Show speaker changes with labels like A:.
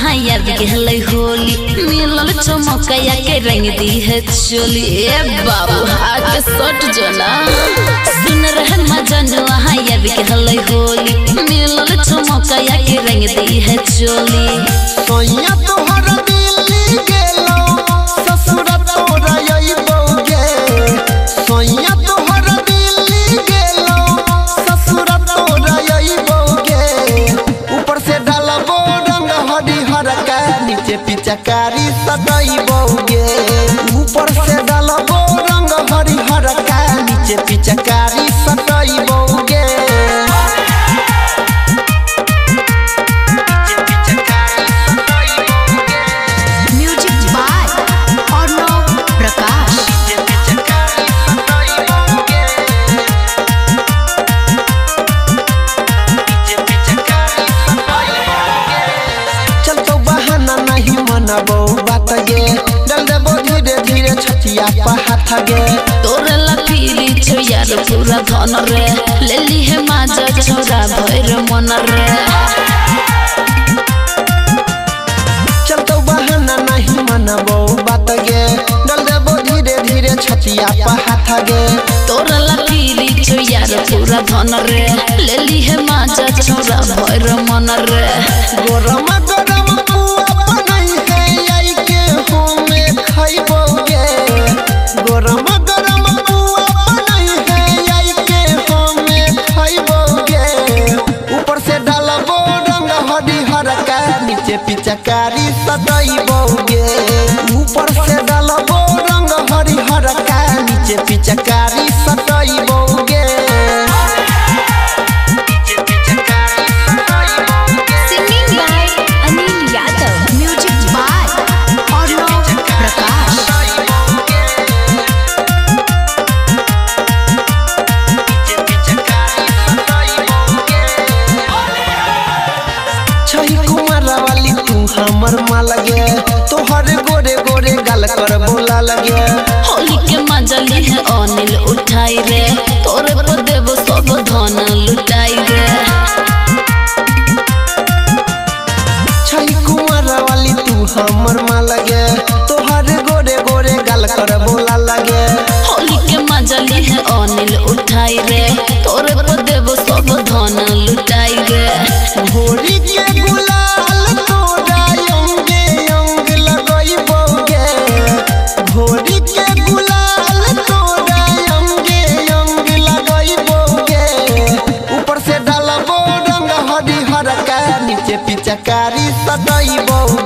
A: याद के हलै होली मिलल चमकैया के रंग दी है चोली ए बाबू आके सट जना सुन रहे मजनुआ याद के हलै होली मिलल चमकैया के रंग दी है चोली
B: सोइया तोहर दिल्ली गेलो ससुर तोरा अइबोगे सोइया तोहर दिल्ली गेलो ससुर तोरा अइबोगे ऊपर से डालबो रंग हरिहर का नीचे पिचकारी सटइबोगे ऊपर से डालबो रंग हरिहर का नीचे पिचकारी सटइबोगे बात गे डल देबो धीरे धीरे छतिया पर हाथ गे
A: तोरे ला पीरी छो यार पूरा धन रे लेली है माजा छोरा भैर मन रे
B: चल तो बहाना नहीं मनबो बात गे डल देबो धीरे धीरे छतिया पर हाथ गे
A: तोरे ला पीरी छो यार पूरा धन रे लेली है माजा छोरा भैर मन रे
B: गरम गरम पुआ बनई है आई के होमे खइबोगे गरम गरम पुआ बनई है आई के होमे खइबोगे ऊपर से डालबो रंग हरिहर का नीचे पिचकारी सटइबोगे ऊपर से डालबो रंग हरिहर का नीचे पिचकारी सटइबोगे हमर माल गे तोहर गोरे गोरे गाल कर बोला लगे
A: होली के मजा ली है अनिल उठाई रे तोरे पर देव सब धन लुटाई रे
B: छई कुंवर वाली तू हमर माल गे तोहर गोरे गोरे गाल कर बोला लगे
A: होली के मजा ली है अनिल उठाई रे तोरे पर देव सब धन लुटाई रे
B: होली के गुलाल तोरा अंगे अंग लगइबोगे होली के गुलाल तोरा अंगे अंग लगइबोगे ऊपर से डालबो रंग हरिहर का नीचे पिचकारी सटइबोगे